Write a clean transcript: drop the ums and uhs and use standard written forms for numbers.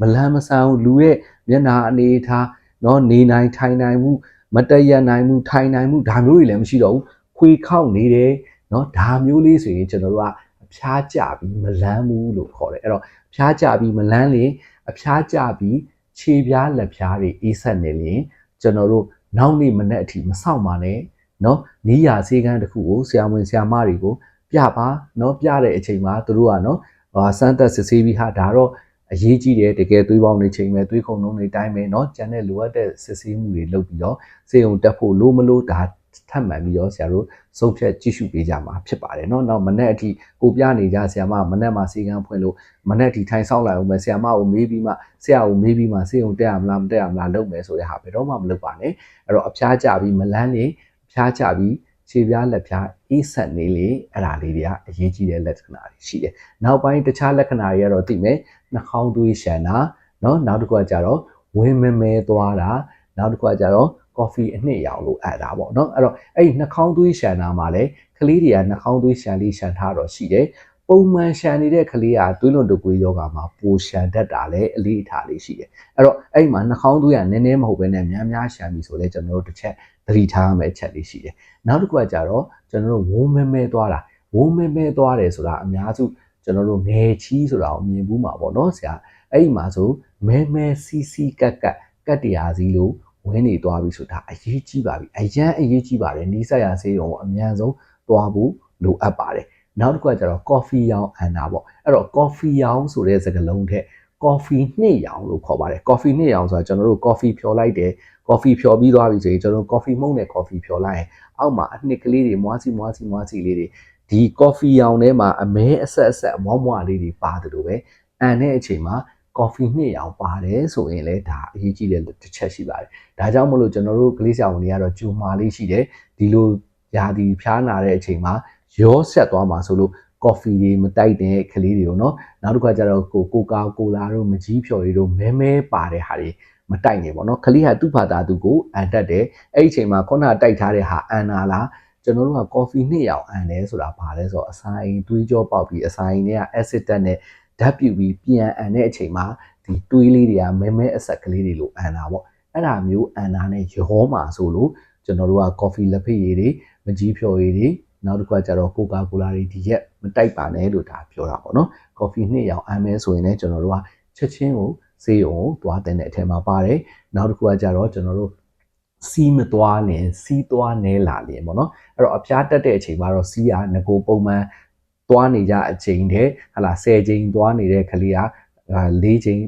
မလန်းမဆန်းဘူးလူရဲ့မျက်နှာအနေထားနော်နေနိုင်ထိုင်နိုင်မှုမတည့်ရနိုင်မှုထိုင်နိုင်မှုဒါမျိုးတွေလည်းမရှိတော့ဘူးခွေခောက်နေတယ်နော်ဒါမျိုးလေးဆိုရင်ကျွန်တော်တို့ကအဖျားကျပြီးမလန်းဘူးလို့ခေါ်တယ်အဲ့တော့ဖျားကျပြီးမလန်းလေအဖျားကျပြီးခြေပြားလက်ဖျားတွေအေးဆက်နေလေကျွန်တော်တို့နောက်နေ့မနေ့အထိမဆောက်ပါနဲ့နော်နီးရဆေးကန်းတစ်ခုကိုဆရာဝန်ဆရာမတွေကိုပြပါနော်ပြတဲ့အချိန်မှာသူတို့ကနော်စမ်းသပ်စစ်ဆေးပြီးဟာဒါတော့အရေးကြီးတယ်တကယ်သွေးပေါင်းတွေချိန်မဲ့သွေးခုန်နှုန်းတွေတိုင်းမဲ့เนาะကျန်တဲ့လိုအပ်တဲ့စစ်ဆေးမှုတွေလုပ်ပြီးတော့စေုံတက်ဖို့လိုမလို့ဒါထပ်မှန်ပြီးတော့ဆရာတို့စုပ်ဖြတ်ကြည့်ရှုပေးကြမှာဖြစ်ပါတယ်เนาะနောက်မနေ့အထိကိုပြနေကြဆရာမမနေ့မှာစေကန်းဖွင့်လို့မနေ့အထိထိုင်ဆောင်လိုက်အောင်ပဲဆရာမကိုမေးပြီးမှဆရာကိုမေးပြီးမှစေုံတက်ရမလားမတက်ရမလားလုပ်မယ်ဆိုတဲ့ဟာဘယ်တော့မှမလုပ်ပါနဲ့အဲ့တော့အဖျားကျပြီးမလန်းနေဖျားကျပြီးခြေပြားလက်ပြားအေးဆက်နေလေအဲ့ဒါလေးတွေကအရေးကြီးတဲ့လက္ခဏာတွေရှိတယ်နောက်ပိုင်းတခြားလက္ခဏာတွေကတော့သိမယ်နှာခေါင်းသွေးရှန်တာเนาะနောက်တစ်ခုကကြတော့ဝင်းမဲသွားတာနောက်တစ်ခုကကြတော့ coffee အနှစ်ရောင်လို့အပ်တာပေါ့เนาะအဲ့တော့အဲ့နှာခေါင်းသွေးရှန်တာမှာလည်းကလေးတွေကနှာခေါင်းသွေးရှန်လေးရှန်ထားတော့ရှိတယ်ပုံမှန်ရှန်နေတဲ့ကလေးကသွေးလွန်တုပ်ကွေးယောဂါမှာပိုရှန်တတ်တာလည်းအလေးအထားလေးရှိတယ်အဲ့တော့အဲ့မှာနှာခေါင်းသွေးကနည်းနည်းမဟုတ်ဘဲနဲ့များရှန်ပြီဆိုလဲကျွန်တော်တို့တစ်ချက်သတိထားရမယ့်အချက်လေးရှိတယ်နောက်တစ်ခုကကြတော့ကျွန်တော်တို့ဝင်းမဲသွားတာဝင်းမဲသွားတယ်ဆိုတာအများစုကျွန်တော်တို့ငယ်ချီးဆိုတာကိုမြင်ဘူးမှာပေါ့နော်ဆရာအဲ့ဒီမှာဆိုမဲစီကတ်တရားစီလို့ဝင်းနေသွားပြီဆိုတာအရေးကြီးပါပြီအရန်အရေးကြီးပါတယ်နီးစပ်ရဆေးရုံကိုအများဆုံးသွားဖို့လိုအပ်ပါတယ်နောက်တစ်ခုကကျတော့ coffee ရောင်အန်တာပေါ့အဲ့တော့ coffee ရောင်ဆိုတဲ့စကားလုံးထက် coffee နှစ်ရောင်လို့ခေါ်ပါတယ် coffee နှစ်ရောင်ဆိုတာကျွန်တော်တို့ coffee ဖြော်လိုက်တယ် coffee ဖြော်ပြီးသွားပြီဆိုရင်ကျွန်တော်တို့ coffee မုန့်နဲ့ coffee ဖြော်လိုက်ရင်အောက်မှာအနှစ်ကလေးတွေမွားစီလေးတွေဒီ coffee ရောင်ထဲမှာအမဲအဆက်မွားလေးတွေပါတယ်လို့ပဲအန်တဲ့အချိန်မှာ coffee နှစ်ရောင်ပါတယ်ဆိုရင်လည်းဒါအရေးကြီးတဲ့တစ်ချက်ရှိပါတယ်ဒါကြောင့်မလို့ကျွန်တော်တို့ကလေးဆရာဝန်တွေကတော့ဂျူမာလေးရှိတယ်ဒီလိုယာဒီဖျားနာတဲ့အချိန်မှာရောဆက်သွားမှာဆိုလို့ coffee တွေမတိုက်တဲ့ကလေးတွေကိုเนาะနောက်တစ်ခါကျတော့ကိုကာကိုလာတို့မကြီးဖြော်တွေတို့မဲပါတဲ့ဟာတွေမတိုက်နေပေါ့เนาะကလေးကသူ့ဘာသာသူကိုအန်တက်တယ်အဲ့ဒီအချိန်မှာခုနတိုက်ထားတဲ့ဟာအန်နာလားကျွန်တော်တို့က coffee နှစ်ရောင်အန်တယ်ဆိုတာဘာလဲဆိုတော့အစာအိမ်သွေးကြောပေါက်ပြီးအစာအိမ်တွေက acid တက်နဲ့ဓာတ်ပြုပြီးပြန်အန်တဲ့အချိန်မှာဒီတွေးလေးတွေကမဲအဆက်ကလေးတွေလို့အန်တာပေါ့အဲ့ဒါမျိုးအန်တာနဲ့ရောမှာဆိုလို့ကျွန်တော်တို့က coffee လက်ဖက်ရည်တွေမကြီးဖြော်ရည်တွေနောက်တစ်ခုကကျတော့ကိုကာကိုလာတွေဒီရက်မတိုက်ပါနဲ့လို့ဒါပြောတာပေါ့နော် coffee နှစ်ရောင်အမ်းမဲဆိုရင်လည်းကျွန်တော်တို့ကချက်ချင်းကိုဆေးရုံကိုသွားတဲ့အထက်မှာပါတယ်နောက်တစ်ခုကကျတော့ကျွန်တော်တို့စီးမသွားလင်စီးသွားနဲလာလင်ပေါ့နော်အဲ့တော့အဖျားတက်တဲ့အချိန်မှာတော့စီးရငကိုပုံမှန်သွားနေကြအချိန်တည်းဟလာ10ချိန်သွားနေတဲ့ကလေးက4ချိန်